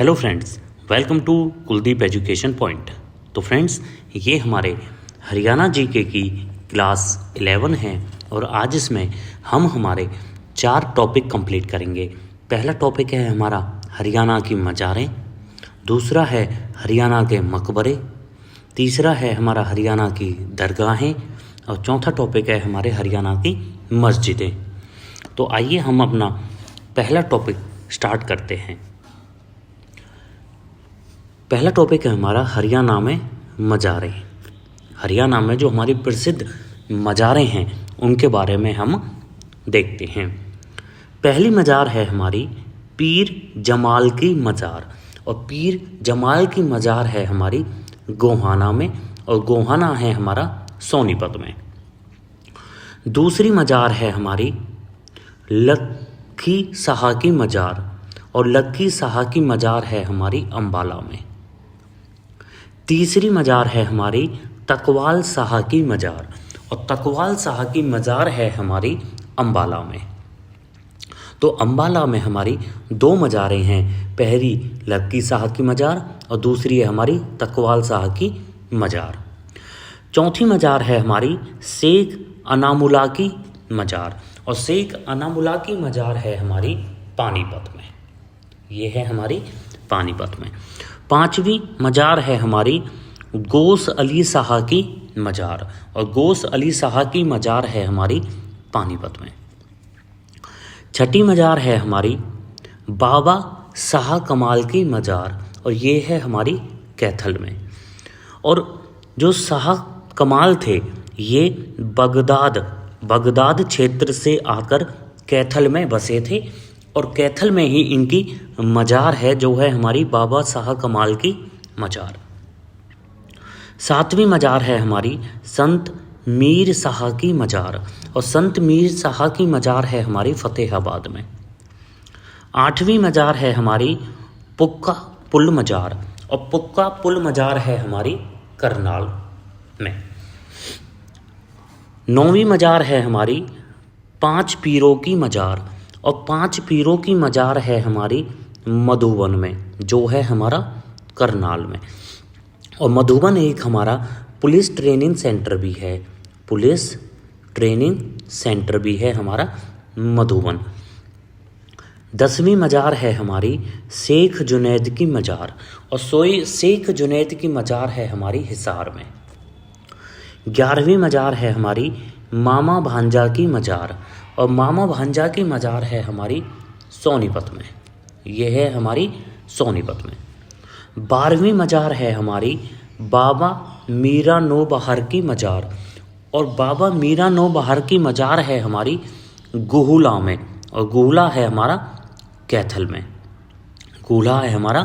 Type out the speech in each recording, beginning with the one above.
Hello friends, welcome to Kuldeep education point. तो friends, ये हमारे हरियाणा जीके की क्लास 11 है और आज इसमें हम हमारे 4 टॉपिक कंप्लीट करेंगे। पहला टॉपिक है हमारा हरियाणा की मज़ारें, दूसरा है हरियाणा के मकबरे, तीसरा है हमारा हरियाणा की दरगाहें और चौथा टॉपिक है हमारे हरियाणा की मस्जिदें। तो आइए हम अपना पहला टॉपिक स्टार्ट करते हैं। पहला टॉपिक है हमारा हरियाणा में मज़ारें। हरियाणा में जो हमारी प्रसिद्ध मज़ारें हैं उनके बारे में हम देखते हैं। पहली मज़ार है हमारी पीर जमाल की मज़ार, और पीर जमाल की मज़ार है हमारी गोहाना में, और गोहाना है हमारा सोनीपत में। दूसरी मज़ार है हमारी लक्खी शाह की मज़ार, और लक्खी शाह की मज़ार है हमारी अम्बाला में। तीसरी मज़ार है हमारी तकवाल शाह की मज़ार, और तकवाल शाह की मज़ार है हमारी अम्बाला में। तो अम्बाला में हमारी 2 मज़ारें हैं, पहली लक्की शाह की मज़ार और दूसरी है हमारी तकवाल शाह की मज़ार। चौथी मज़ार है हमारी शेख अनामुल्ला की मज़ार, और शेख अनामुल्ला की मज़ार है हमारी पानीपत में। ये है हमारी पानीपत में। पांचवी मज़ार है हमारी गोस अली शाह की मज़ार, और गोस अली शाह की मज़ार है हमारी पानीपत में। छठी मज़ार है हमारी बाबा शाह कमाल की मज़ार, और ये है हमारी कैथल में। और जो शाह कमाल थे ये बगदाद क्षेत्र से आकर कैथल में बसे थे, और कैथल में ही इनकी मज़ार है जो है हमारी बाबा शाह कमाल की मज़ार। सातवीं मज़ार है हमारी संत मीर शाह की मज़ार, और संत मीर शाह की मज़ार है हमारी फतेहाबाद में। आठवीं मज़ार है हमारी पुक्का पुल मज़ार, और पुक्का पुल मज़ार है हमारी करनाल में। नौवीं मज़ार है हमारी 5 पीरों की मज़ार, और 5 पीरों की मज़ार है हमारी मधुबन में, जो है हमारा करनाल में। और मधुबन एक हमारा पुलिस ट्रेनिंग सेंटर भी है, पुलिस ट्रेनिंग सेंटर भी है हमारा मधुबन। 10वीं मज़ार है हमारी शेख जुनैद की मज़ार, और शेख जुनैद की मज़ार है हमारी हिसार में। 11वीं मज़ार है हमारी मामा भांजा की मज़ार, और मामा भांजा की मज़ार है हमारी सोनीपत में। यह है हमारी सोनीपत में। 12वीं मज़ार है हमारी बाबा मीरा नो बहार की मज़ार, और बाबा मीरा नो बहार की मज़ार है हमारी गुहुला में, और गुहुला है हमारा कैथल में। गुहुला है हमारा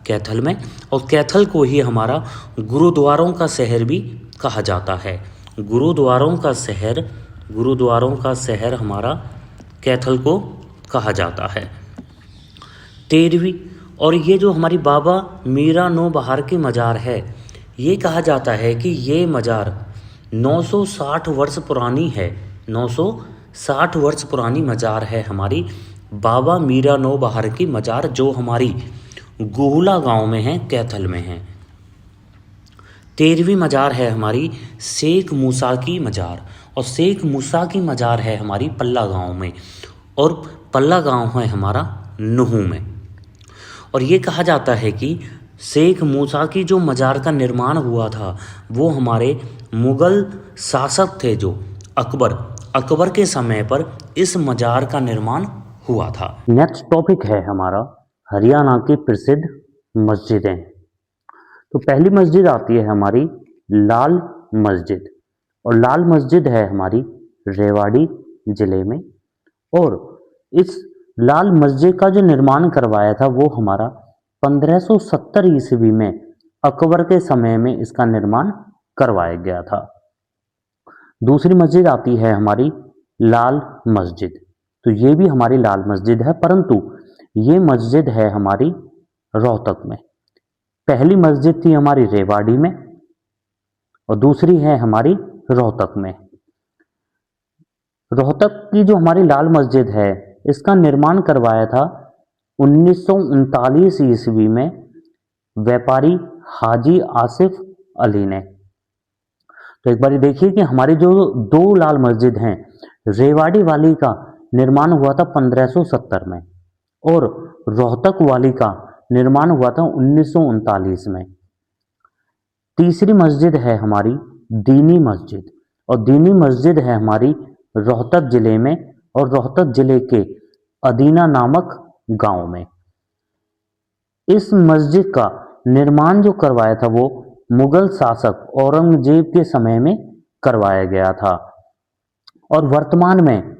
कैथल में, और कैथल को ही हमारा गुरुद्वारों का शहर भी कहा जाता है। गुरुद्वारों का शहर हमारा कैथल को कहा जाता है। 13वीं, और ये जो हमारी बाबा मीरा नो बहार की मज़ार है, ये कहा जाता है कि ये मज़ार 960 वर्ष पुरानी है। 960 वर्ष पुरानी मज़ार है हमारी बाबा मीरा नो बहार की मज़ार, जो हमारी गुहुला गांव में है, कैथल में है। 13वीं मज़ार है हमारी शेख मूसा की मज़ार, और शेख मूसा की मज़ार है हमारी पल्ला गांव में, और पल्ला गांव है हमारा नुहू में। और ये कहा जाता है कि शेख मूसा की जो मज़ार का निर्माण हुआ था वो हमारे मुग़ल शासक थे जो अकबर के समय पर इस मज़ार का निर्माण हुआ था। नेक्स्ट टॉपिक है हमारा हरियाणा की प्रसिद्ध मस्जिदें। तो पहली मस्जिद आती है हमारी लाल मस्जिद, और लाल मस्जिद है हमारी रेवाड़ी ज़िले में। और इस लाल मस्जिद का जो निर्माण करवाया था वो हमारा 1570 ईस्वी में अकबर के समय में इसका निर्माण करवाया गया था। दूसरी मस्जिद आती है हमारी लाल मस्जिद, तो ये भी हमारी लाल मस्जिद है, परंतु ये मस्जिद है हमारी रोहतक में। पहली मस्जिद थी हमारी रेवाड़ी में और दूसरी है हमारी रोहतक में। रोहतक की जो हमारी लाल मस्जिद है इसका निर्माण करवाया था 1939 ईस्वी में व्यापारी हाजी आसिफ अली ने। तो एक बार देखिए कि हमारी जो दो लाल मस्जिद हैं, रेवाड़ी वाली का निर्माण हुआ था 1570 में और रोहतक वाली का निर्माण हुआ था 1939 में। तीसरी मस्जिद है हमारी दीनी मस्जिद, और दीनी मस्जिद है हमारी रोहतक जिले में, और रोहतक जिले के अदीना नामक गांव में। इस मस्जिद का निर्माण जो करवाया था वो मुगल शासक औरंगजेब के समय में करवाया गया था। और वर्तमान में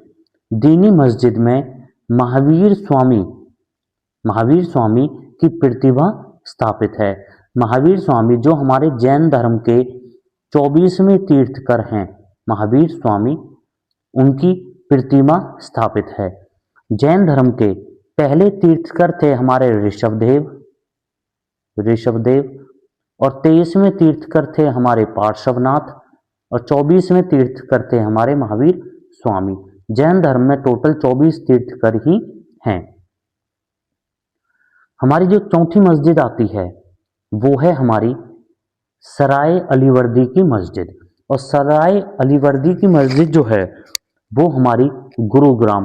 दीनी मस्जिद में महावीर स्वामी की प्रतिभा स्थापित है। महावीर स्वामी जो हमारे जैन धर्म के 24वें तीर्थकर हैं, महावीर स्वामी, उनकी प्रतिमा स्थापित है। जैन धर्म के पहले तीर्थकर थे हमारे ऋषभदेव, और 23वें तीर्थकर थे हमारे पार्श्वनाथ, और 24वें तीर्थकर थे हमारे महावीर स्वामी। जैन धर्म में टोटल 24 तीर्थकर ही हैं। हमारी जो चौथी मस्जिद आती है वो है हमारी सराय अलीवर्दी की मस्जिद, और सराय अलीवर्दी की मस्जिद जो है वो हमारी गुरुग्राम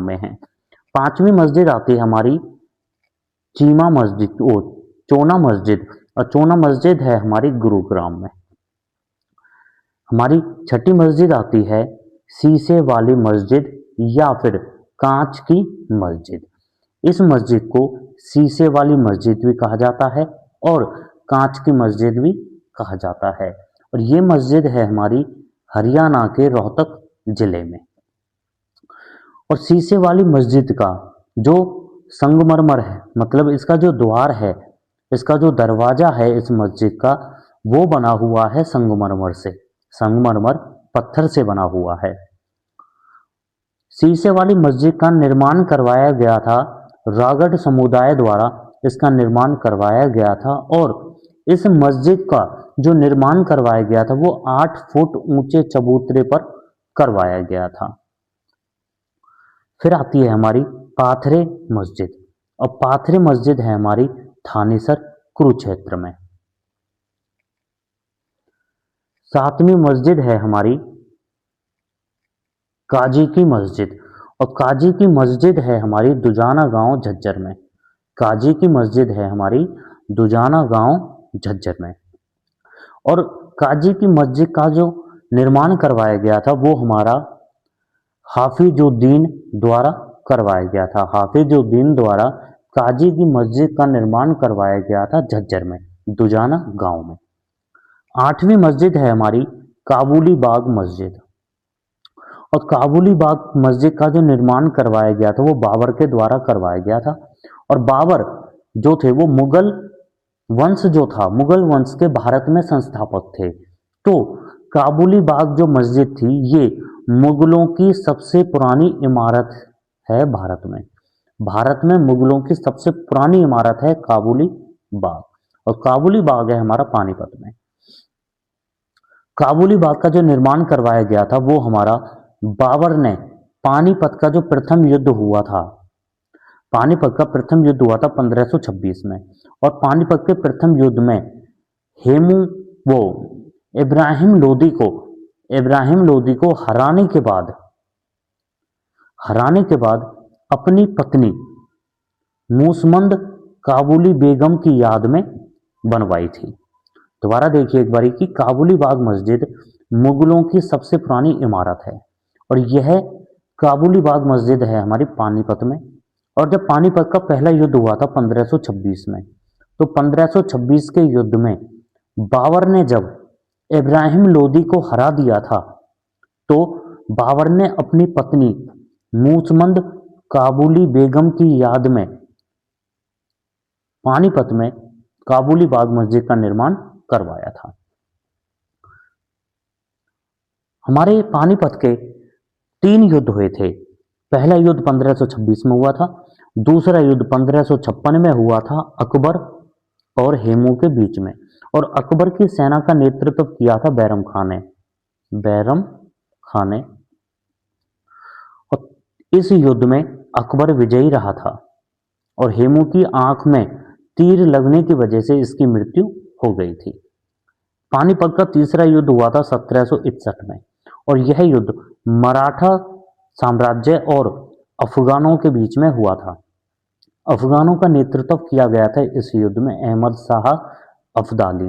में है, पांचवी मस्जिद आती है हमारी चोना मस्जिद, और चोना मस्जिद है हमारी गुरुग्राम में। हमारी छठी मस्जिद आती है शीशे वाली मस्जिद या फिर कांच की मस्जिद। इस मस्जिद को शीशे वाली मस्जिद भी कहा जाता है और कांच की मस्जिद भी कहा जाता है, और ये मस्जिद है हमारी हरियाणा के रोहतक जिले में। और शीशे वाली मस्जिद का जो संगमरमर है, मतलब इसका जो द्वार है, इसका जो दरवाजा है इस मस्जिद का, वो बना हुआ है संगमरमर से, संगमरमर पत्थर से बना हुआ है। शीशे वाली मस्जिद का निर्माण करवाया गया था रागड़ समुदाय द्वारा, इसका निर्माण करवाया गया था, और इस मस्जिद का जो निर्माण करवाया गया था वो 8 फुट ऊंचे चबूतरे पर करवाया गया था। फिर आती है हमारी पाथरे मस्जिद, और पाथरे मस्जिद है हमारी थानेसर कुरुक्षेत्र में। सातवीं मस्जिद है हमारी काजी की मस्जिद, और काजी की मस्जिद है हमारी दुजाना गांव झज्जर में। काजी की मस्जिद है हमारी दुजाना गांव झज्जर में। और काजी की मस्जिद का जो निर्माण करवाया गया था वो हमारा हाफिजुद्दीन द्वारा करवाया गया था। हाफिजुद्दीन द्वारा काजी की मस्जिद का निर्माण करवाया गया था झज्जर में, दुजाना गांव में। आठवीं मस्जिद है हमारी काबुली बाग मस्जिद, और काबुली बाग मस्जिद का जो निर्माण करवाया गया था वो बाबर के द्वारा करवाया गया था। और बाबर जो थे वो मुगल वंश के भारत में संस्थापक थे। तो काबुली बाग जो मस्जिद थी ये मुगलों की सबसे पुरानी इमारत है भारत में मुगलों की सबसे पुरानी इमारत है काबुली बाग, और काबुली बाग है हमारा पानीपत में। काबुली बाग का जो निर्माण करवाया गया था वो हमारा बाबर ने पानीपत का जो प्रथम युद्ध हुआ था, पानीपत का प्रथम युद्ध हुआ था 1526 में, और पानीपत के प्रथम युद्ध में इब्राहिम लोदी को हराने के बाद अपनी पत्नी मूसमंद काबुली बेगम की याद में बनवाई थी। दोबारा देखिए एक बारी कि काबुली बाग मस्जिद मुगलों की सबसे पुरानी इमारत है, और यह काबुली बाग मस्जिद है हमारी पानीपत में। और जब पानीपत का पहला युद्ध हुआ था 1526 में, तो 1526 के युद्ध में बाबर ने जब इब्राहिम लोदी को हरा दिया था, तो बाबर ने अपनी पत्नी मूसमंद काबुली बेगम की याद में पानीपत में काबुली बाग मस्जिद का निर्माण करवाया था। हमारे पानीपत के 3 युद्ध हुए थे। पहला युद्ध 1526 में हुआ था, दूसरा युद्ध 1556 में हुआ था अकबर और हेमू के बीच में, और अकबर की सेना का नेतृत्व किया था बैरम खान ने। और इस युद्ध में अकबर विजयी रहा था और हेमू की आंख में तीर लगने की वजह से इसकी मृत्यु हो गई थी। पानीपत का तीसरा युद्ध हुआ था 1761 में और यह युद्ध मराठा साम्राज्य और अफगानों के बीच में हुआ था। अफगानों का नेतृत्व किया गया था इस युद्ध में अहमद शाह अब्दाली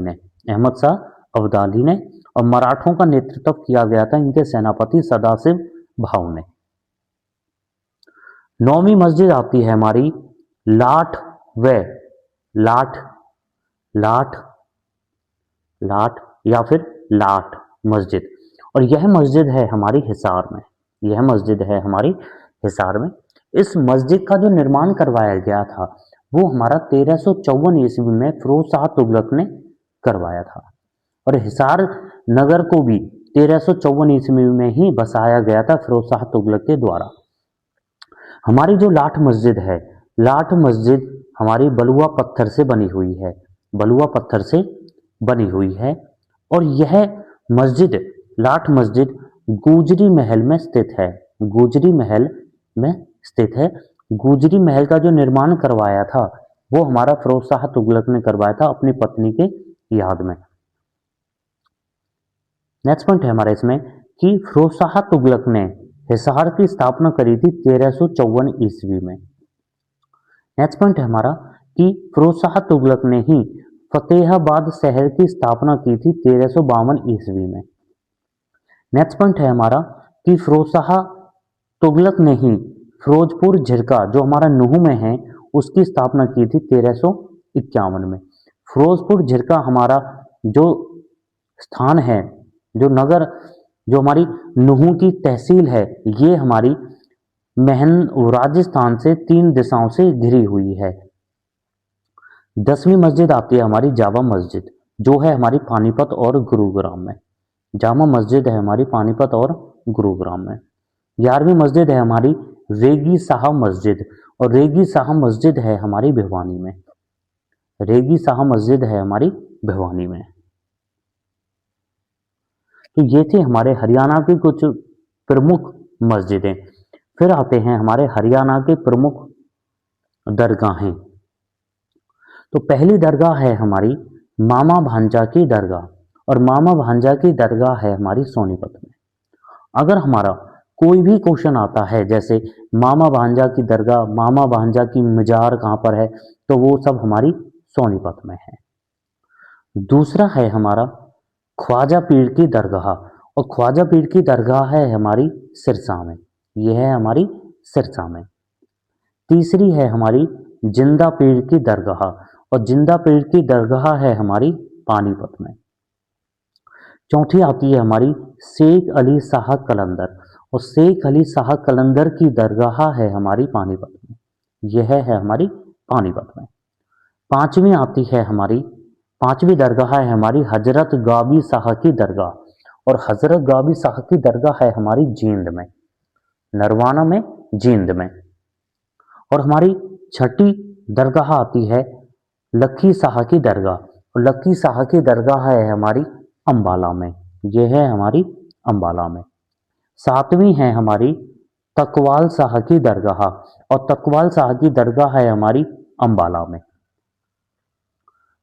ने और मराठों का नेतृत्व किया गया था इनके सेनापति सदाशिव भाऊ ने। नौवीं मस्जिद आती है हमारी लाठ या फिर लाठ मस्जिद और यह मस्जिद है हमारी हिसार में। इस मस्जिद का जो निर्माण करवाया गया था वो हमारा 1354 ईस्वी में फिरोज शाह तुगलक ने करवाया था और हिसार नगर को भी 1354 ईस्वी में ही बसाया गया था फिरोज शाह तुगलक के द्वारा। हमारी जो लाठ मस्जिद हमारी बलुआ पत्थर से बनी हुई है और यह लाठ मस्जिद गुजरी महल में स्थित है। गुजरी महल का जो निर्माण करवाया था वो हमारा फिरोज शाह तुगलक ने करवाया था अपनी पत्नी के याद में। नेक्स्ट पॉइंट है हमारे इसमें कि फिरोज शाह तुगलक ने हिसार की स्थापना करी थी 1354 ईस्वी में। नेक्स्ट पॉइंट है हमारा कि फिरोज शाह तुगलक ने ही फतेहाबाद शहर की स्थापना की थी 1352 ईस्वी में। नेक्स्ट पॉइंट है हमारा कि फिरोज शाह तुगलक ने ही फिरोजपुर झिरका जो हमारा नूह में है उसकी स्थापना की थी 1351 में। फिरोजपुर झिरका हमारा जो स्थान है जो नगर जो हमारी नूह की तहसील है ये हमारी राजस्थान से 3 दिशाओं से घिरी हुई है। 10वीं मस्जिद आती है हमारी जामा मस्जिद जो है हमारी पानीपत और गुरुग्राम में। जामा मस्जिद है हमारी पानीपत और गुरुग्राम में। 11वीं मस्जिद है हमारी रेगी शाह मस्जिद और रेगी शाह मस्जिद है हमारी भिवानी में। तो ये थे हमारे हरियाणा की कुछ प्रमुख मस्जिदें। फिर आते हैं हमारे हरियाणा के प्रमुख दरगाहें। तो पहली दरगाह है हमारी मामा भांजा की दरगाह और मामा भांजा की दरगाह है हमारी सोनीपत में। अगर हमारा कोई भी क्वेश्चन आता है जैसे मामा भांजा की दरगाह, मामा भांजा की मजार कहाँ पर है, तो वो सब हमारी सोनीपत में है। दूसरा है हमारा ख्वाजा पीर की दरगाह और ख्वाजा पीर की दरगाह है हमारी सिरसा में। यह है हमारी सिरसा में। तीसरी है हमारी जिंदा पीर की दरगाह और जिंदा पीर की दरगाह है हमारी पानीपत में। चौथी आती है हमारी शेख अली शाह कलंदर और शेख अली शाह कलंदर की दरगाह है हमारी पानीपत में। यह है हमारी पानीपत में। पांचवी दरगाह है हमारी हजरत गाबी शाह की दरगाह और हजरत गाबी शाह की दरगाह है हमारी जींद में, नरवाना में, जींद में। और हमारी छठी दरगाह आती है लक्की शाह की दरगाह और लक्की शाह की दरगाह है हमारी अंबाला में। यह है हमारी अंबाला में। 7वीं है हमारी तकवाल शाह की दरगाह और तकवाल शाह की दरगाह है हमारी अंबाला में।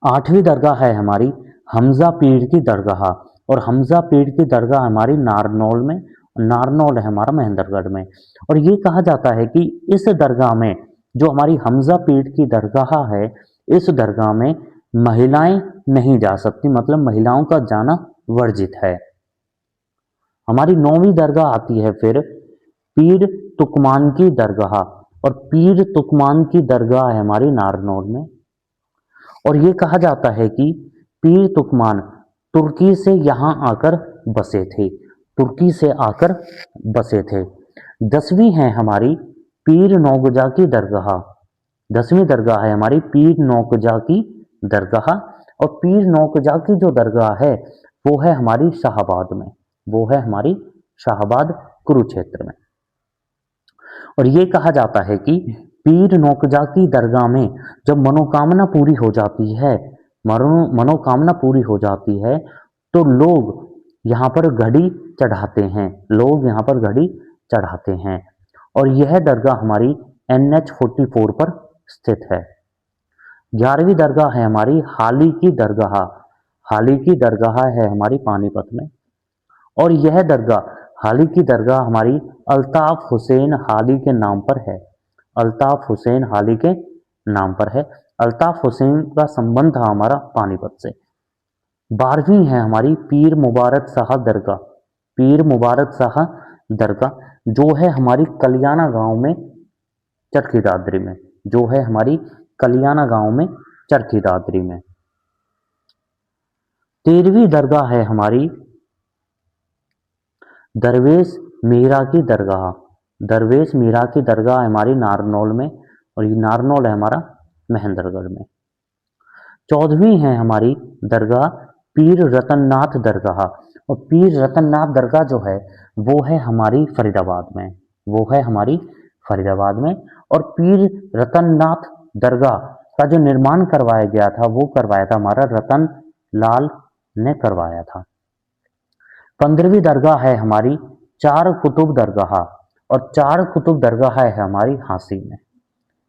8वीं दरगाह है हमारी हमजा पीर की दरगाह और हमजा पीर की दरगाह हमारी नारनौल में, नारनौल है हमारा महेंद्रगढ़ में। और ये कहा जाता है कि इस दरगाह में जो हमारी हमजा पीर की दरगाह है इस दरगाह में महिलाएं नहीं जा सकती, मतलब महिलाओं का जाना वर्जित है। हमारी 9वीं दरगाह आती है फिर पीर तुकमान की दरगाह और पीर तुकमान की दरगाह है हमारी नारनौल में। और ये कहा जाता है कि पीर तुकमान तुर्की से यहाँ आकर बसे थे। 10वीं है हमारी पीर नौगजा की दरगाह। 10वीं दरगाह है हमारी पीर नौगजा की दरगाह और पीर नौगजा की जो दरगाह है वो है हमारी शाहबाद में, वो है हमारी शाहबाद कुरुक्षेत्र में। और ये कहा जाता है कि पीर नौकजा की दरगाह में जब मनोकामना पूरी हो जाती है तो लोग यहाँ पर घड़ी चढ़ाते हैं, और यह दरगाह हमारी NH44 पर स्थित है। 11वीं दरगाह है हमारी हाली की दरगाह। हाली की दरगाह है हमारी पानीपत में, और यह दरगाह हाली की दरगाह हमारी अल्ताफ हुसैन हाली के नाम पर है। अल्ताफ हुसैन हाली के नाम पर है। अल्ताफ हुसैन का संबंध था हमारा पानीपत से। 12वीं है हमारी पीर मुबारक शाह दरगाह। पीर मुबारक शाह दरगाह जो है हमारी कलियाना गांव में, चरखी दादरी में, जो है हमारी कलियाना गांव में, चरखी दादरी में। 13वीं दरगाह है हमारी दरवेश मीरा की दरगाह। दरवेश मीरा की दरगाह हमारी नारनौल में, और ये नारनौल है हमारा महेंद्रगढ़ में। 14वीं है हमारी दरगाह पीर रतननाथ दरगाह, और पीर रतननाथ दरगाह जो है वो है हमारी फरीदाबाद में, वो है हमारी फरीदाबाद में। और पीर रतननाथ दरगाह का जो निर्माण करवाया गया था वो करवाया था हमारा रतन लाल ने करवाया था। 15वीं दरगाह है हमारी चार कुतुब दरगाह, और चार कुतुब दरगाह है हमारी हांसी में,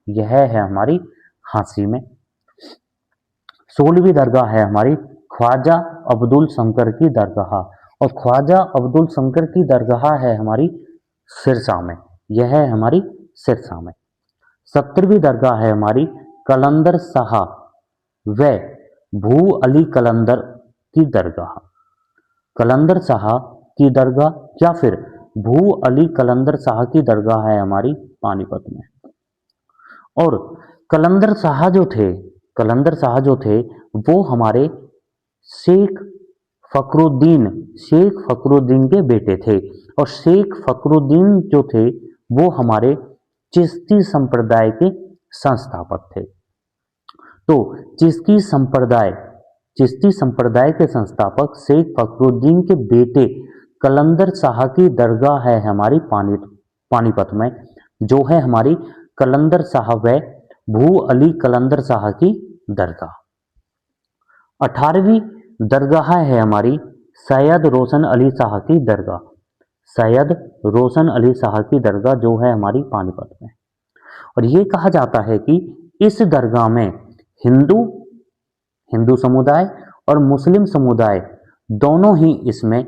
यह है हमारी हांसी में। 16वीं दरगाह है हमारी ख्वाजा अब्दुल शंकर की दरगाह, और ख्वाजा अब्दुल शंकर की दरगाह है हमारी सिरसा में, यह है हमारी सिरसा में। 17वीं दरगाह है हमारी कलंदर शाह व भू अली कलंदर की दरगाह। कलंदर शाह की दरगाह या फिर भू अली कलंदर शाह की दरगाह है हमारी पानीपत में। और कलंदर शाह जो थे, कलंदर शाह जो थे वो हमारे शेख फखरुद्दीन के बेटे थे, और शेख फखरुद्दीन जो थे वो हमारे चिश्ती संप्रदाय के संस्थापक थे। तो चिश्ती संप्रदाय के संस्थापक शेख फखरुद्दीन के बेटे कलंदर शाह की दरगाह है हमारी पानीपत में, जो है हमारी कलंदर शाह व भू अली कलंदर शाह की दरगाह। 18वीं दरगाह है हमारी सैयद रोशन अली शाह की दरगाह। सैयद रोशन अली शाह की दरगाह जो है हमारी पानीपत में। और ये कहा जाता है कि इस दरगाह में हिंदू समुदाय और मुस्लिम समुदाय दोनों ही इसमें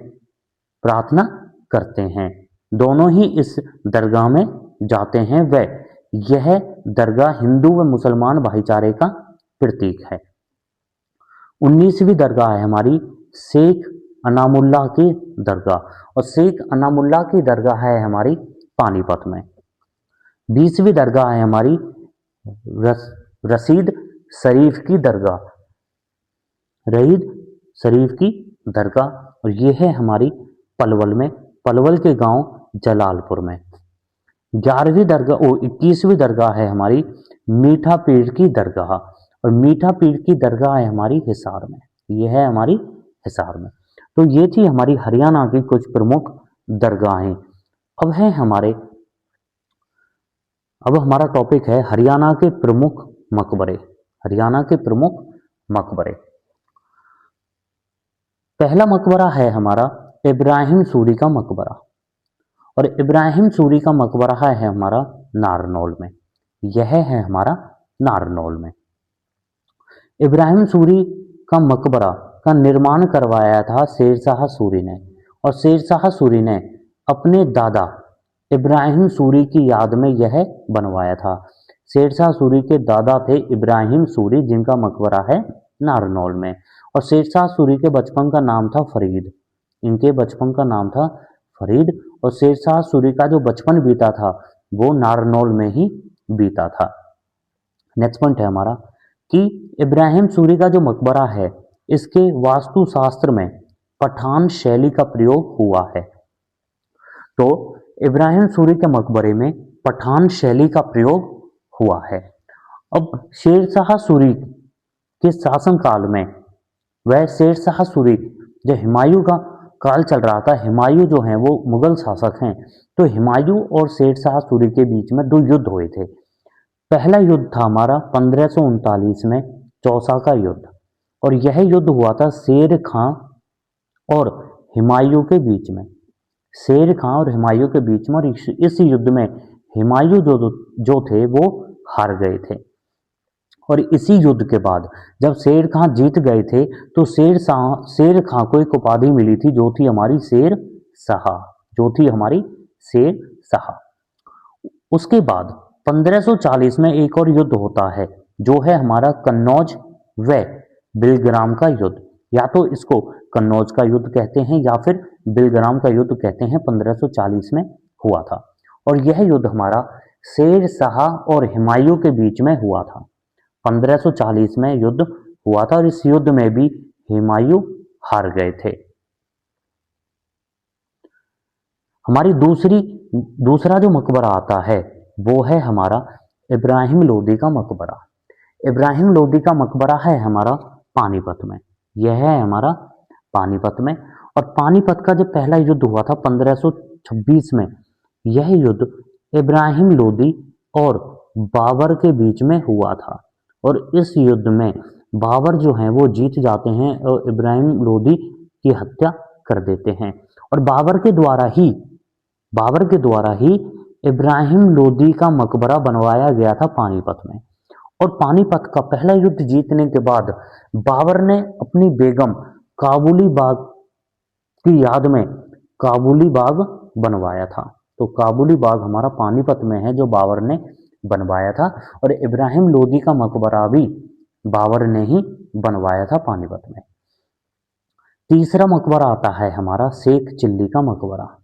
प्रार्थना करते हैं, दोनों ही इस दरगाह में जाते हैं, व यह दरगाह हिंदू व मुसलमान भाईचारे का प्रतीक है। 19वीं दरगाह है हमारी शेख अनामुल्लाह की दरगाह, और शेख अनामुल्लाह की दरगाह है हमारी पानीपत में। 20वीं दरगाह है हमारी रशीद शरीफ की दरगाह, रशीद शरीफ की दरगाह, और ये है हमारी पलवल में, पलवल के गांव जलालपुर में। 21वीं दरगाह है हमारी मीठा पीर की दरगाह, और मीठा पीर की दरगाह है हमारी हिसार में, यह है हमारी हिसार में। तो ये थी हमारी हरियाणा की कुछ प्रमुख दरगाहें। अब हमारा टॉपिक है हरियाणा के प्रमुख मकबरे। हरियाणा के प्रमुख मकबरे। पहला मकबरा है हमारा इब्राहिम सूरी का मकबरा, और इब्राहिम सूरी का मकबरा है हमारा नारनौल में, यह है हमारा नारनौल में। इब्राहिम सूरी का मकबरा का निर्माण करवाया था शेरशाह सूरी ने, और शेरशाह सूरी ने अपने दादा इब्राहिम सूरी की याद में यह बनवाया था। शेरशाह सूरी के दादा थे इब्राहिम सूरी, जिनका मकबरा है नारनौल में, और शेरशाह सूरी के बचपन का नाम था फरीद, इनके बचपन का नाम था फरीद, और शेरशाह सूरी का जो बचपन बीता था वो नारनौल में ही बीता था। नेक्स्ट पॉइंट है हमारा कि इब्राहिम सूरी का जो मकबरा है इसके वास्तुशास्त्र में पठान शैली का प्रयोग हुआ है। तो इब्राहिम सूरी के मकबरे में पठान शैली का प्रयोग हुआ है। अब शेरशाह सूरी के शासनकाल में, वह शेरशाह सूरी जो हुमायूं का काल चल रहा था, हुमायूं जो हैं वो मुगल शासक हैं, तो हुमायूं और शेरशाह सूरी के बीच में 2 युद्ध हुए थे। पहला युद्ध था हमारा 1539 में चौसा का युद्ध, और यह युद्ध हुआ था शेर खां और हुमायूं के बीच में, शेर खां और हुमायूं के बीच में। और इस युद्ध में हुमायूं जो थे वो हार गए थे। और इसी युद्ध के बाद जब शेर खां जीत गए थे तो शेर खां को एक उपाधि मिली थी जो थी हमारी शेर शाह, जो थी हमारी शेर शाह। उसके बाद 1540 में एक और युद्ध होता है जो है हमारा कन्नौज व बिलग्राम का युद्ध। या तो इसको कन्नौज का युद्ध कहते हैं या फिर बिलग्राम का युद्ध कहते हैं, 1540 में हुआ था। और यह युद्ध हमारा शेर शाह और हुमायूं के बीच में हुआ था। 1540 में युद्ध हुआ था और इस युद्ध में भी हुमायूं हार गए थे। हमारी दूसरा जो मकबरा आता है वो है हमारा इब्राहिम लोदी का मकबरा। इब्राहिम लोदी का मकबरा है हमारा पानीपत में। यह है हमारा पानीपत में। और पानीपत का जब पहला युद्ध हुआ था 1526 में, यह युद्ध इब्राहिम लोदी और बाबर के बीच में हुआ था। और इस युद्ध में बाबर जो हैं वो जीत जाते हैं और इब्राहिम लोदी की हत्या कर देते हैं। और बाबर के द्वारा ही इब्राहिम लोदी का मकबरा बनवाया गया था पानीपत में। और पानीपत का पहला युद्ध जीतने के बाद बाबर ने अपनी बेगम काबुली बाग की याद में काबुली बाग बनवाया था। तो काबुली बाग हमारा पानीपत में है जो बाबर ने बनवाया था। और इब्राहिम लोदी का मकबरा भी बाबर ने ही बनवाया था पानीपत में। तीसरा मकबरा आता है हमारा शेख चिल्ली का मकबरा।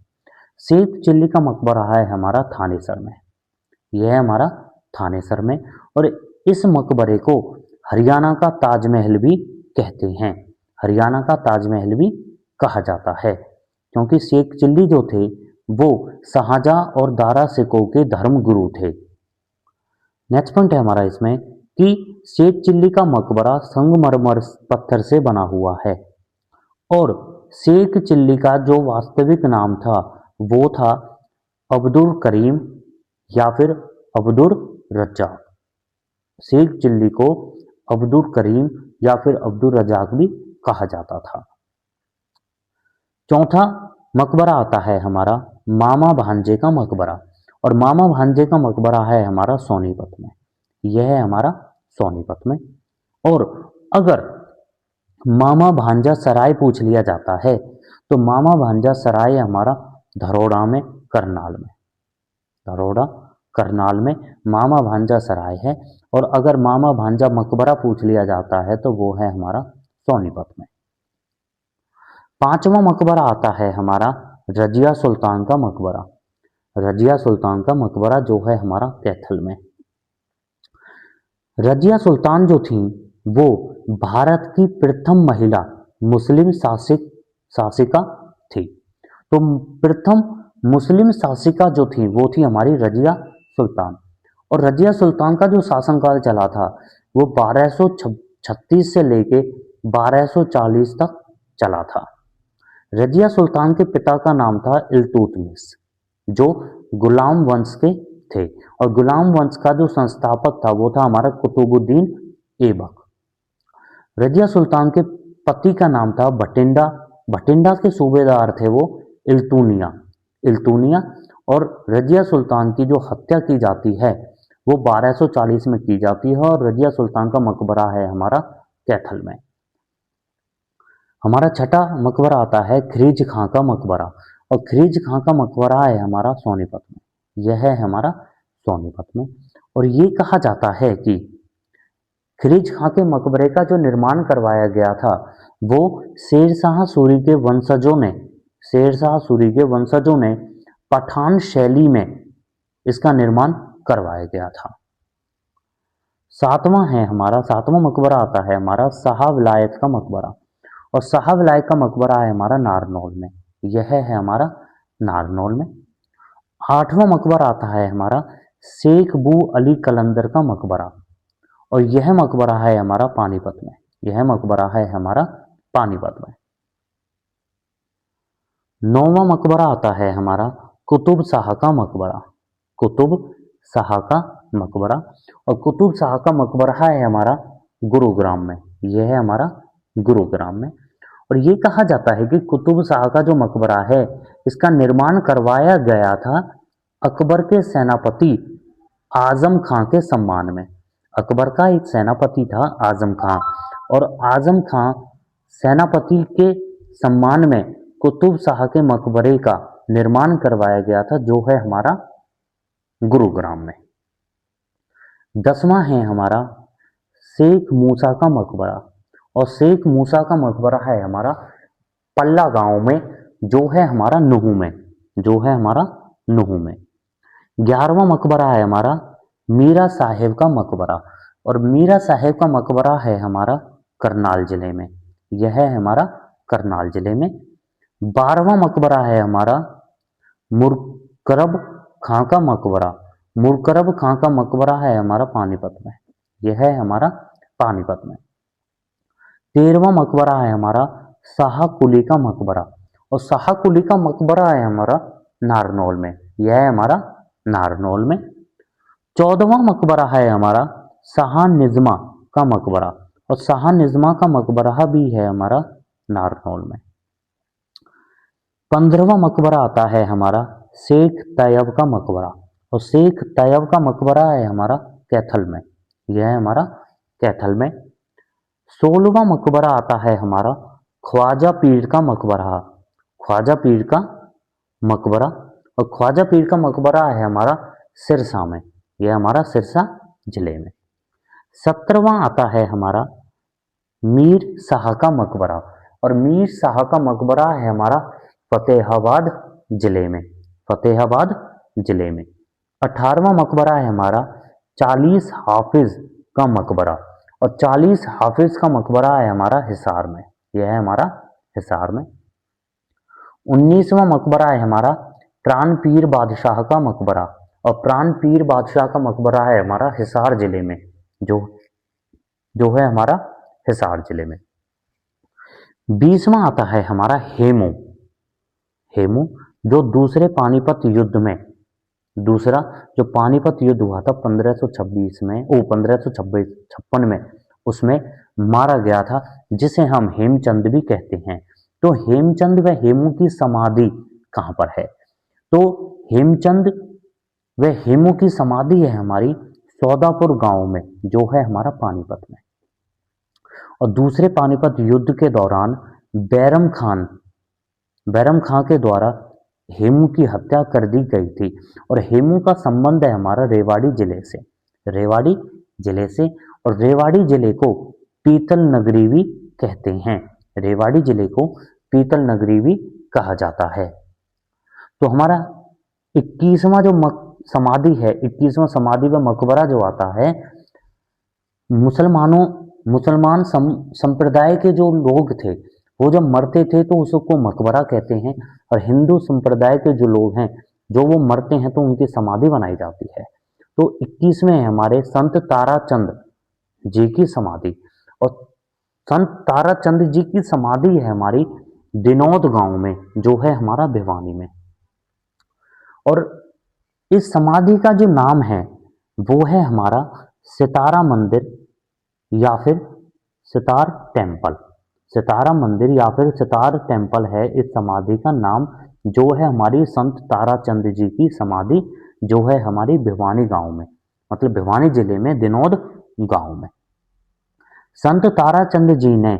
शेख चिल्ली का मकबरा है हमारा थानेसर में। यह है हमारा थानेसर में। और इस मकबरे को हरियाणा का ताजमहल भी कहते हैं। हरियाणा का ताजमहल भी कहा जाता है क्योंकि शेख चिल्ली जो थे वो शाहजहां और दारा सिकोह के धर्म गुरु थे। नेक्स्ट पॉइंट है हमारा इसमें कि शेख चिल्ली का मकबरा संगमरमर पत्थर से बना हुआ है। और शेख चिल्ली का जो वास्तविक नाम था वो था अब्दुल करीम या फिर अब्दुल रज्जाक। शेख चिल्ली को अब्दुल करीम या फिर अब्दुल रज्जाक भी कहा जाता था। चौथा मकबरा आता है हमारा मामा भांजे का मकबरा। और मामा भांजे का मकबरा है हमारा सोनीपत में। यह है हमारा सोनीपत में। और अगर मामा भांजा सराय पूछ लिया जाता है तो मामा भांजा सराय हमारा धरोड़ा में करनाल में, धरोड़ा करनाल में मामा भांजा सराय है। और अगर मामा भांजा मकबरा पूछ लिया जाता है तो वो है हमारा सोनीपत में। पांचवा मकबरा आता है हमारा रजिया सुल्तान का मकबरा। रजिया सुल्तान का मकबरा जो है हमारा कैथल में। रजिया सुल्तान जो थी वो भारत की प्रथम महिला मुस्लिम शासिका थी। तो प्रथम मुस्लिम शासिका जो थी वो थी हमारी रजिया सुल्तान। और रजिया सुल्तान का जो शासनकाल चला था वो 1236 से लेके 1240 तक चला था। रजिया सुल्तान के पिता का नाम था इल्तुतमिश जो गुलाम वंश के थे। और गुलाम वंश का जो संस्थापक था वो था हमारा कुतुबुद्दीन ऐबक। रजिया सुल्तान के पति का नाम था भटिंडा। भटिंडा के सूबेदार थे वो इल्तुनिया। और रजिया सुल्तान की जो हत्या की जाती है वो 1240 में की जाती है। और रजिया सुल्तान का मकबरा है हमारा कैथल में। हमारा छठा मकबरा आता है खरीज खां का मकबरा। और खरीज खां का मकबरा है हमारा सोनीपत में। यह है हमारा सोनीपत में। और ये कहा जाता है कि खरीज खां के मकबरे का जो निर्माण करवाया गया था वो शेरशाह सूरी के वंशजों ने पठान शैली में इसका निर्माण करवाया गया था। सातवां मकबरा आता है हमारा शाह विलायत का मकबरा। और शाह विलायत का मकबरा है हमारा नारनौल में। यह है हमारा नारनौल में। आठवां मकबरा आता है हमारा शेख बू अली कलंदर का मकबरा। और यह मकबरा है हमारा पानीपत में। यह मकबरा है हमारा पानीपत में। नौवां मकबरा आता है हमारा कुतुब शाह का मकबरा। कुतुब शाह का मकबरा। और कुतुब शाह का मकबरा है हमारा गुरुग्राम में। यह है हमारा गुरुग्राम में। और ये कहा जाता है कि कुतुब शाह का जो मकबरा है इसका निर्माण करवाया गया था अकबर के सेनापति आजम खां के सम्मान में। अकबर का एक सेनापति था आजम खां, और आजम खां सेनापति के सम्मान में कुतुब शाह के मकबरे का निर्माण करवाया गया था, जो है हमारा गुरुग्राम में। 10वां है हमारा शेख मूसा का मकबरा, और शेख मूसा का मकबरा है हमारा पल्ला गांव में, जो है हमारा नुहू में, जो है हमारा नुहू में। 11वां मकबरा है हमारा मीरा साहेब का मकबरा, और मीरा साहेब का मकबरा है हमारा करनाल जिले में, यह है हमारा करनाल जिले में। 12वां मकबरा है हमारा मुरकरब खां का मकबरा, मुरकरब खां का मकबरा है हमारा पानीपत में, यह है हमारा पानीपत में। 13वां मकबरा है हमारा शाह कुली का मकबरा, और शाह कुली का मकबरा है हमारा नारनौल में, यह है हमारा नारनौल में। 14वां मकबरा है हमारा शाह निज़्मा का मकबरा, और शाह निज़्मा का मकबरा भी है हमारा नारनौल में। 15वां मकबरा आता है हमारा शेख तैयब का मकबरा, और शेख तैयब का मकबरा है हमारा कैथल में, यह है हमारा कैथल में। 16वां मकबरा आता है हमारा ख्वाजा पीर का मकबरा, ख्वाजा पीर का मकबरा, और ख्वाजा पीर का मकबरा है हमारा सिरसा में, यह हमारा सिरसा जिले में। 17वां आता है हमारा मीर शाह का मकबरा, और मीर शाह का मकबरा है हमारा फतेहाबाद जिले में, फतेहाबाद जिले में। 18वां मकबरा है हमारा 40 हाफिज का मकबरा, और 40 हाफिज का मकबरा है हमारा हिसार में, यह है हमारा हिसार में। 19वां मकबरा है हमारा प्राण पीर बादशाह का मकबरा, और प्राण पीर बादशाह का मकबरा है हमारा हिसार जिले में, जो जो है हमारा हिसार जिले में। 20वां आता है हमारा हेमू, हेमू जो दूसरे पानीपत युद्ध में, दूसरा जो पानीपत युद्ध हुआ था 1526 में, 1556 में, उसमें मारा गया था, जिसे हम हेमचंद भी कहते हैं। तो हेमचंद व हेमू की समाधि कहाँ पर है? तो हेमचंद व हेमू की समाधि है हमारी सौदापुर गांव में, जो है हमारा पानीपत में। और दूसरे पानीपत युद्ध के दौरान बैरम खां के द्वारा हेमू की हत्या कर दी गई थी, और हेमू का संबंध है हमारा रेवाड़ी जिले से, रेवाड़ी जिले से, और रेवाड़ी जिले को पीतल नगरी भी कहते हैं, रेवाड़ी जिले को पीतल नगरी भी कहा जाता है। तो हमारा 21वां जो समाधि है, 21वां समाधि व मकबरा जो आता है, मुसलमान संप्रदाय के जो लोग थे वो जब मरते थे तो उसको मकबरा कहते हैं, और हिंदू संप्रदाय के जो लोग हैं जो वो मरते हैं तो उनकी समाधि बनाई जाती है। तो 21वें है हमारे संत ताराचंद जी की समाधि, और संत ताराचंद जी की समाधि है हमारी दिनौद गांव में, जो है हमारा भिवानी में। और इस समाधि का जो नाम है वो है हमारा सितारा मंदिर या फिर सितार टेम्पल, सितारा मंदिर या फिर सितार टेम्पल है इस समाधि का नाम, जो है हमारी संत ताराचंद जी की समाधि, जो है हमारी भिवानी गांव में, मतलब भिवानी जिले में दिनौद गांव में। संत ताराचंद जी ने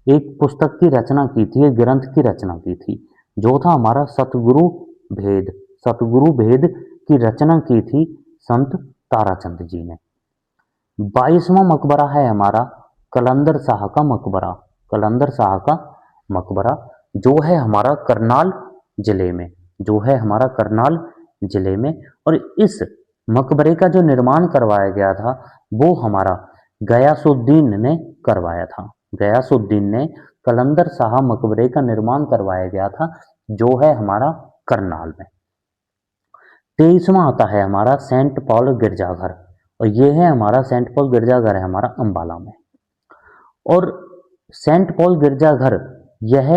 एक पुस्तक की रचना की थी, एक ग्रंथ की रचना की थी, जो था हमारा सतगुरु भेद, सतगुरु भेद की रचना की थी संत ताराचंद जी ने। 22वां मकबरा है हमारा कलंदर शाह का मकबरा, कलंदर शाह का मकबरा, जो है हमारा करनाल जिले में, जो है हमारा करनाल जिले में। और इस मकबरे का जो निर्माण करवाया गया था वो हमारा गयासुद्दीन ने करवाया था, गयासुद्दीन ने कलंदर शाह मकबरे का निर्माण करवाया गया था, जो है हमारा करनाल में। 23वां आता है हमारा सेंट पॉल गिरजाघर, और ये है हमारा सेंट पॉल गिरजाघर है हमारा अंबाला में। और सेंट पॉल गिरजाघर यह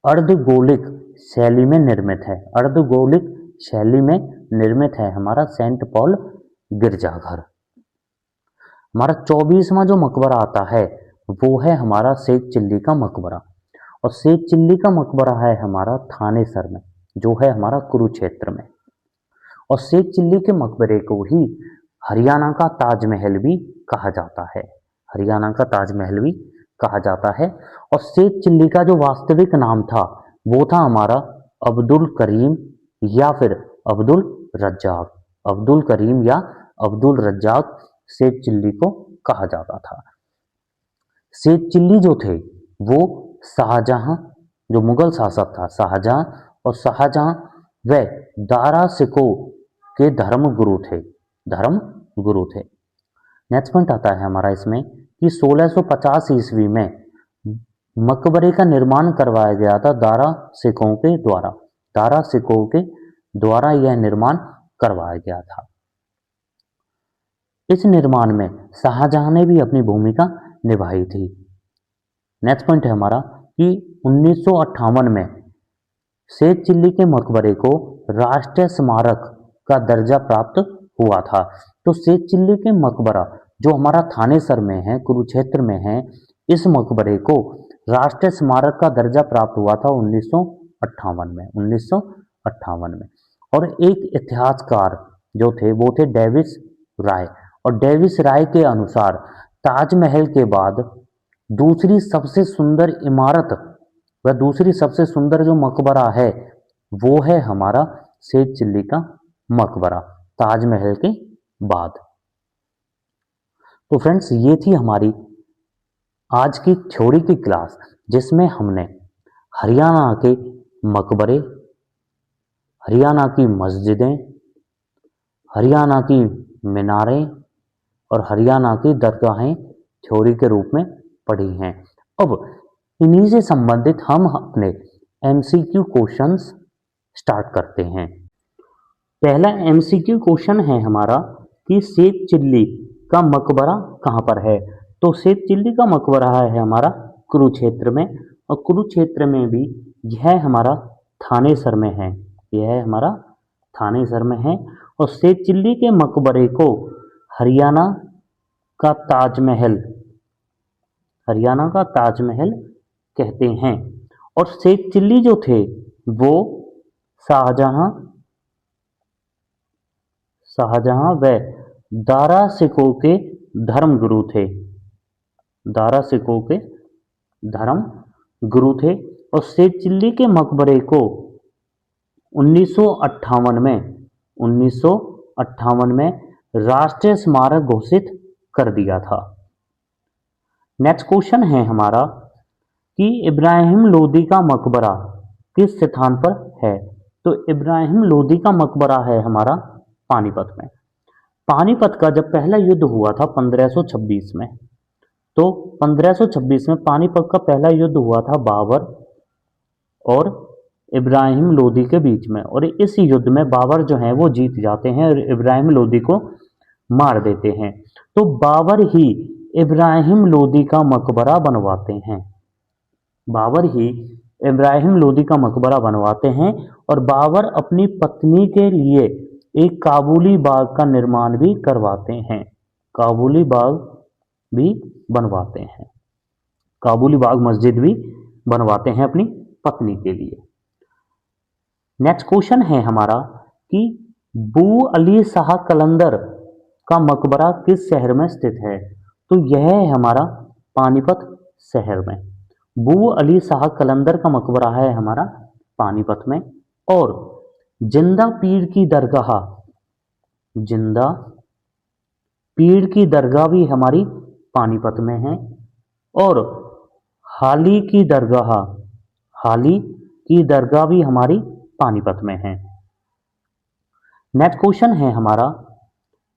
अर्धगोलिक शैली में निर्मित है, अर्धगोलिक शैली में निर्मित है हमारा सेंट पॉल गिरजाघर। हमारा 24वां जो मकबरा आता है वो है हमारा शेख चिल्ली का मकबरा, और शेख चिल्ली का मकबरा है हमारा थानेसर में, जो है हमारा कुरुक्षेत्र में। और शेख चिल्ली के मकबरे को ही हरियाणा का ताजमहल भी कहा जाता है। हरियाणा का ताजमहल भी कहा जाता है। और शेख चिल्ली का जो वास्तविक नाम था वो था हमारा अब्दुल करीम या फिर अब्दुल रज्जाक। अब्दुल करीम या अब्दुल रज्जाक शेख चिल्ली को कहा जाता था। शेख चिल्ली जो थे वो शाहजहां, जो मुगल शासक था शाहजहां, और शाहजहां व दारा सिको के धर्म गुरु थे। धर्म गुरु थे। नेक्स्ट पॉइंट आता है हमारा इसमें कि 1650 ईस्वी में मकबरे का निर्माण करवाया गया था दारा सिकों के द्वारा। दारा सिकों के द्वारा यह निर्माण करवाया गया था। इस निर्माण में शाहजहां ने भी अपनी भूमिका निभाई थी। नेक्स्ट पॉइंट है हमारा कि 1958 में शेख चिल्ली के मकबरे को राष्ट्रीय स्मारक का दर्जा प्राप्त हुआ था। तो शेख चिल्ली के मकबरा जो हमारा थानेसर में है, कुरुक्षेत्र में है, इस मकबरे को राष्ट्रीय स्मारक का दर्जा प्राप्त हुआ था 1958 में। 1958 में। और एक इतिहासकार जो थे वो थे डेविस राय। और डेविस राय के अनुसार ताजमहल के बाद दूसरी सबसे सुंदर इमारत व दूसरी सबसे सुंदर जो मकबरा है वो है हमारा शेख चिल्ली का मकबरा, ताजमहल के बाद। तो फ्रेंड्स ये थी हमारी आज की थ्योरी की क्लास, जिसमें हमने हरियाणा के मकबरे, हरियाणा की मस्जिदें, हरियाणा की मीनारें और हरियाणा की दरगाहें थ्योरी के रूप में पढ़ी हैं। अब इन्हीं से संबंधित हम अपने एमसीक्यू क्वेश्चंस स्टार्ट करते हैं। पहला एमसीक्यू क्वेश्चन है हमारा कि शेख चिल्ली का मकबरा कहाँ पर है। तो शेख चिल्ली का मकबरा है हमारा कुरुक्षेत्र में, और कुरुक्षेत्र में भी यह हमारा थानेसर में है। यह हमारा थानेसर में है। और शेख चिल्ली के मकबरे को हरियाणा का ताजमहल, हरियाणा का ताजमहल कहते हैं। और शेख चिल्ली जो थे वो शाहजहां व दारा सिकों के धर्मगुरु थे। दारा सिकों के धर्म गुरु थे। और शेख चिल्ली के मकबरे को 1958 में राष्ट्रीय स्मारक घोषित कर दिया था। नेक्स्ट क्वेश्चन है हमारा कि इब्राहिम लोदी का मकबरा किस स्थान पर है। तो इब्राहिम लोदी का मकबरा है हमारा पानीपत में। पानीपत का जब पहला युद्ध हुआ था 1526 में, तो 1526 में पानीपत का पहला युद्ध हुआ था बाबर और इब्राहिम लोदी के बीच में। और इस युद्ध में बाबर जो है वो जीत जाते हैं और इब्राहिम लोदी को मार देते हैं। तो बाबर ही इब्राहिम लोदी का मकबरा बनवाते हैं। बाबर ही इब्राहिम लोदी का मकबरा बनवाते हैं। और बाबर अपनी पत्नी के लिए एक काबुली बाग का निर्माण भी करवाते हैं। काबुली बाग भी बनवाते हैं। काबुली बाग मस्जिद भी बनवाते हैं अपनी पत्नी के लिए। नेक्स्ट क्वेश्चन है हमारा कि बू अली शाह कलंदर का मकबरा किस शहर में स्थित है। तो यह है हमारा पानीपत शहर में। बू अली शाह कलंदर का मकबरा है हमारा पानीपत में। और जिंदा पीर की दरगाह, जिंदा पीर की दरगाह भी हमारी पानीपत में है। और हाली की दरगाह, हाली की दरगाह भी हमारी पानीपत में है। नेक्स्ट क्वेश्चन है हमारा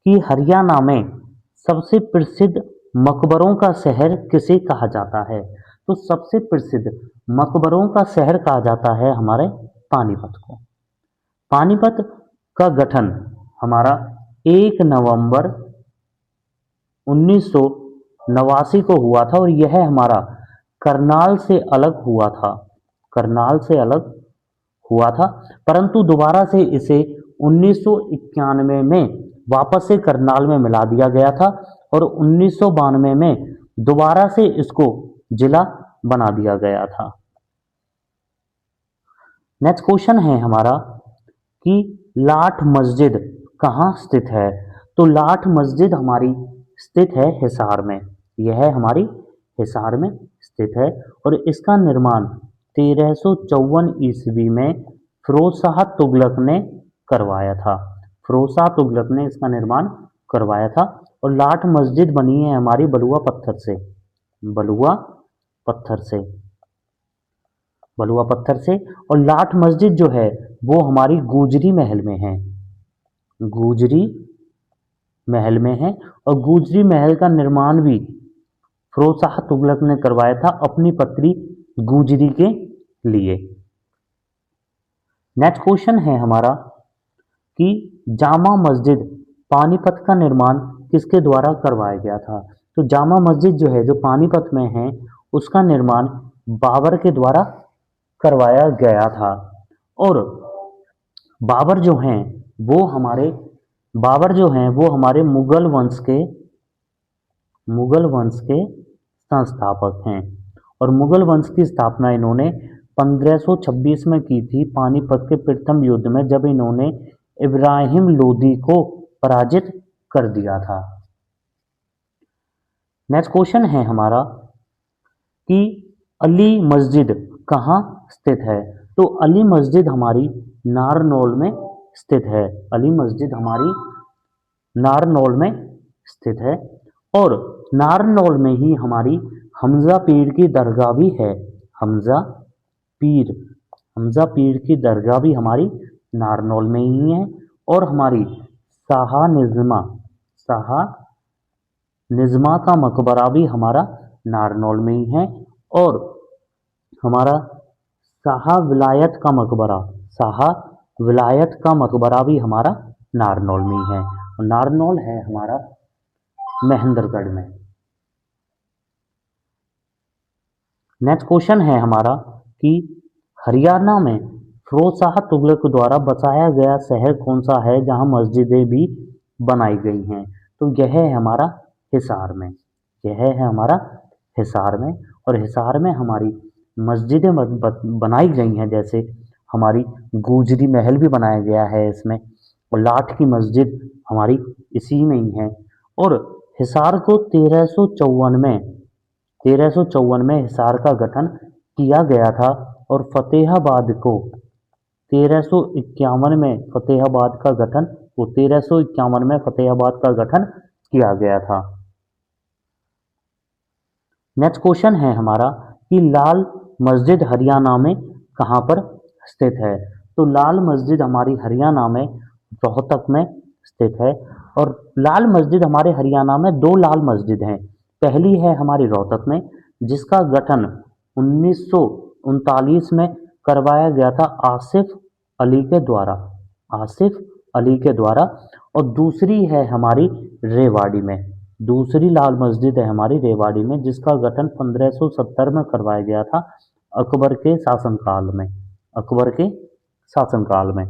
कि हरियाणा में सबसे प्रसिद्ध मकबरों का शहर किसे कहा जाता है। तो सबसे प्रसिद्ध मकबरों का शहर कहा जाता है हमारे पानीपत को। पानीपत का गठन हमारा 1 नवंबर 1989 को हुआ था। और यह हमारा करनाल से अलग हुआ था। करनाल से अलग हुआ था, परंतु दोबारा से इसे 1991 में वापस से करनाल में मिला दिया गया था। और 1992 में दोबारा से इसको जिला बना दिया गया था। नेक्स्ट क्वेश्चन है हमारा कि लाठ मस्जिद कहाँ स्थित है? तो लाठ मस्जिद हमारी स्थित है हिसार में। यह हमारी हिसार में स्थित है और इसका निर्माण 1354 ईस्वी में फिरोज शाह तुगलक ने करवाया था। फिरोज शाह तुगलक ने इसका निर्माण करवाया था और लाठ मस्जिद बनी है हमारी बलुआ पत्थर से। बलुआ पत्थर से, बलुआ पत्थर से। और लाठ मस्जिद जो है वो हमारी गुजरी महल में है। गुजरी महल में है और गुजरी महल का निर्माण भी फिरोज शाह तुगलक ने करवाया था अपनी पत्नी गुजरी के लिए। नेक्स्ट क्वेश्चन है हमारा कि जामा मस्जिद पानीपत का निर्माण किसके द्वारा करवाया गया था? तो जामा मस्जिद जो है जो पानीपत में है उसका निर्माण बाबर के द्वारा करवाया गया था। और बाबर जो हैं वो हमारे बाबर जो हैं वो हमारे मुगल वंश के संस्थापक हैं और मुगल वंश की स्थापना इन्होंने 1526 में की थी पानीपत के प्रथम युद्ध में, जब इन्होंने इब्राहिम लोदी को पराजित कर दिया था। नेक्स्ट क्वेश्चन है हमारा कि अली मस्जिद कहाँ स्थित है? तो अली मस्जिद हमारी नारनौल में स्थित है। अली मस्जिद हमारी नारनौल में स्थित है और नारनौल में ही हमारी हमजा पीर की दरगाह भी है। हमजा पीर की दरगाह भी हमारी नारनौल में ही है और हमारी शाह निज़मा का मकबरा भी हमारा नारनौल में ही है और हमारा शाह विलायत का मकबरा भी हमारा नारनौल में ही है और नारनौल है हमारा महेंद्रगढ़ में। नेक्स्ट क्वेश्चन है हमारा कि हरियाणा में फिरोज शाह तुगलक द्वारा बसाया गया शहर कौन सा है जहां मस्जिदें भी बनाई गई हैं? तो यह है हमारा हिसार में। यह है हमारा हिसार में और हिसार में हमारी मस्जिदें बनाई गई हैं, जैसे हमारी गुजरी महल भी बनाया गया है इसमें और लाठ की मस्जिद हमारी इसी में ही है। और हिसार को 1354 में हिसार का गठन किया गया था और फतेहाबाद को 1351 में फतेहाबाद का गठन किया गया था। नेक्स्ट क्वेश्चन है हमारा कि लाल मस्जिद हरियाणा में कहाँ पर स्थित है? तो लाल मस्जिद हमारी हरियाणा में रोहतक में स्थित है और लाल मस्जिद हमारे हरियाणा में दो लाल मस्जिद हैं। पहली है हमारी रोहतक में जिसका गठन 1939 में करवाया गया था आसिफ अली के द्वारा और दूसरी है हमारी रेवाड़ी में। दूसरी लाल मस्जिद है हमारी रेवाड़ी में जिसका गठन 1570 में करवाया गया था अकबर के शासनकाल में।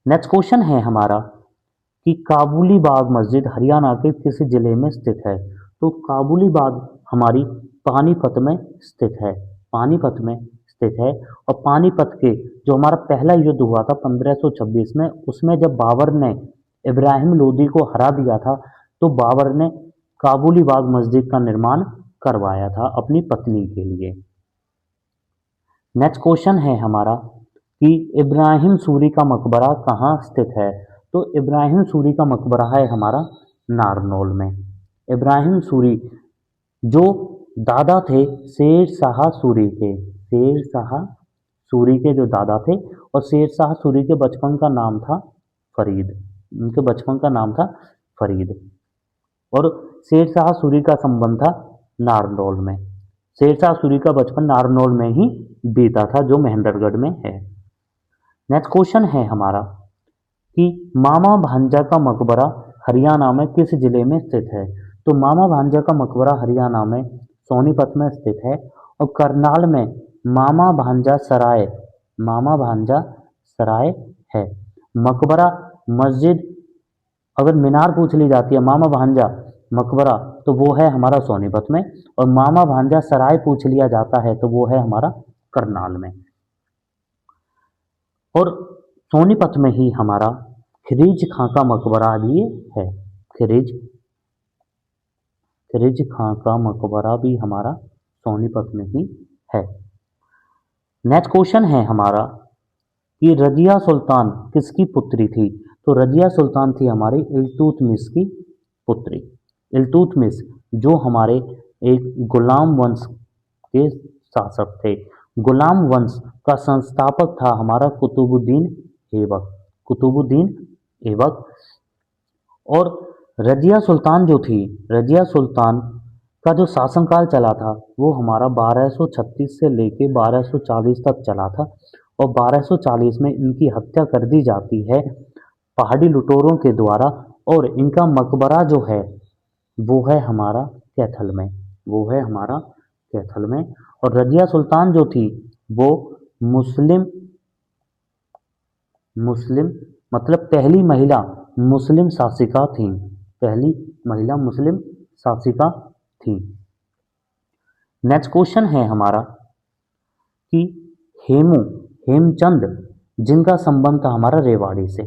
नेक्स्ट क्वेश्चन है हमारा कि काबुली बाग मस्जिद हरियाणा के किस जिले में स्थित है? तो काबुली बाग हमारी पानीपत में स्थित है। और पानीपत के जो हमारा पहला युद्ध हुआ था 1526 में, उसमें जब बाबर ने इब्राहिम लोदी को हरा दिया था तो बाबर ने काबुली बाग मस्जिद का निर्माण करवाया था अपनी पत्नी के लिए। नेक्स्ट क्वेश्चन है हमारा कि इब्राहिम सूरी का मकबरा कहाँ स्थित है? तो इब्राहिम सूरी का मकबरा है हमारा नारनौल में। इब्राहिम सूरी जो दादा थे शेर शाह सूरी के जो दादा थे और शेर शाह सूरी के बचपन का नाम था फरीद। और शेर शाह सूरी का संबंध था नारनौल में। शेर शाह सूरी का बचपन नारनौल में ही बीता था जो महेंद्रगढ़ में है। नेक्स्ट क्वेश्चन है हमारा कि मामा भांजा का मकबरा हरियाणा में किस जिले में स्थित है? तो मामा भांजा का मकबरा हरियाणा में सोनीपत में स्थित है और करनाल में मामा भांजा सराय है। मकबरा मस्जिद अगर मीनार पूछ ली जाती है मामा भांजा मकबरा तो वो है हमारा सोनीपत में और मामा भांजा सराय पूछ लिया जाता है तो वो है हमारा करनाल में। और सोनीपत में ही हमारा खिरीज खां का मकबरा भी है। खिरीज खिरीज खां का मकबरा भी हमारा सोनीपत में ही है। नेक्स्ट क्वेश्चन है हमारा कि रजिया सुल्तान किसकी पुत्री थी? तो रजिया सुल्तान थी हमारी इल्तुतमिश की पुत्री। इल्तुतमिश जो हमारे एक गुलाम वंश के शासक थे। गुलाम वंश का संस्थापक था हमारा कुतुबुद्दीन ऐबक। कुतुबुद्दीन ऐबक। और रजिया सुल्तान जो थी, रजिया सुल्तान का जो शासनकाल चला था वो हमारा 1236 से लेके 1240 तक चला था। और 1240 में इनकी हत्या कर दी जाती है पहाड़ी लुटेरों के द्वारा। और इनका मकबरा जो है वो है हमारा कैथल में। वो है हमारा कैथल में। और रजिया सुल्तान जो थी वो मुस्लिम मुस्लिम मतलब पहली महिला मुस्लिम शासिका थी। पहली महिला मुस्लिम शासिका थी। नेक्स्ट क्वेश्चन है हमारा कि हेमचंद जिनका संबंध था हमारा रेवाड़ी से,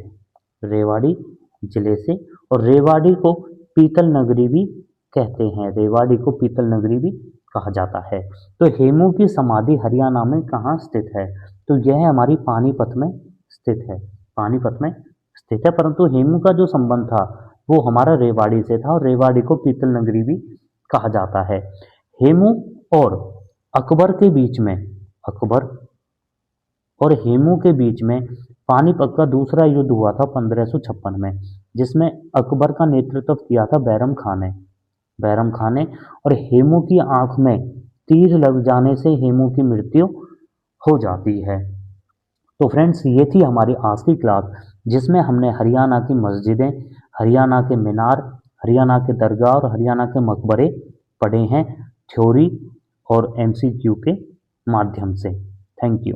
रेवाड़ी जिले से। और रेवाड़ी को पीतल नगरी भी कहते हैं। रेवाड़ी को पीतल नगरी भी कहा जाता है। तो हेमू की समाधि हरियाणा में कहाँ स्थित है? तो यह हमारी पानीपत में स्थित है। पानीपत में स्थित है। परंतु हेमू का जो संबंध था वो हमारा रेवाड़ी से था और रेवाड़ी को पीतल नगरी भी कहा जाता है। हेमू और अकबर के बीच में, अकबर और हेमू के बीच में पानीपत का दूसरा युद्ध हुआ था 1556 में, जिसमें अकबर का नेतृत्व किया था बैरम खान ने। बैरम खान ने। और हेमू की आंख में तीर लग जाने से हेमू की मृत्यु हो जाती है। तो फ्रेंड्स ये थी हमारी आज की क्लास जिसमें हमने हरियाणा की मस्जिदें, हरियाणा के मीनार, हरियाणा के दरगाह और हरियाणा के मकबरे पढ़े हैं थ्योरी और एमसीक्यू के माध्यम से। Thank you.